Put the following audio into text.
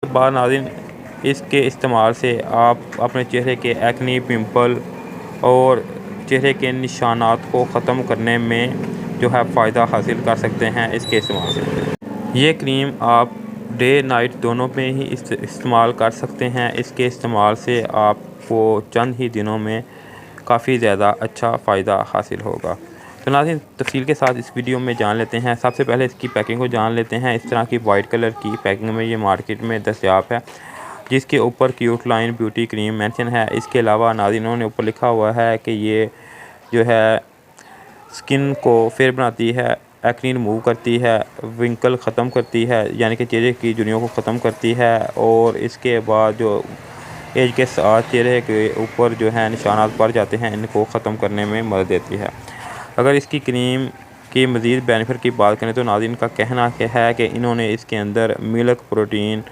बाद नाज़रीन इसके इस्तेमाल से आप अपने चेहरे के एक्ने, पिंपल और चेहरे के निशानात को ख़त्म करने में जो है फ़ायदा हासिल कर सकते हैं इसके इस्तेमाल से। ये क्रीम आप डे नाइट दोनों में ही इस्तेमाल कर सकते हैं। इसके इस्तेमाल से आपको चंद ही दिनों में काफ़ी ज़्यादा अच्छा फ़ायदा हासिल होगा। तो नाज़रीन तफ़सील के साथ इस वीडियो में जान लेते हैं। सबसे पहले इसकी पैकिंग को जान लेते हैं। इस तरह की वाइट कलर की पैकिंग में ये मार्केट में दस्तयाब है, जिसके ऊपर cute line beauty cream mention है। इसके अलावा नाज़रीन इन्होंने ऊपर लिखा हुआ है कि ये जो है स्किन को फेयर बनाती है, एक्ने रिमूव करती है, विंकल ख़त्म करती है, यानी कि चेहरे की झुर्रियों को ख़त्म करती है, और इसके बाद जो एज के साथ चेहरे के ऊपर जो है निशानात पड़ जाते हैं इनको ख़त्म करने में मदद देती है। अगर इसकी क्रीम की मज़ीद बेनिफिट की बात करें तो नाज़रीन का कहना क्या है कि इन्होंने इसके अंदर मिल्क प्रोटीन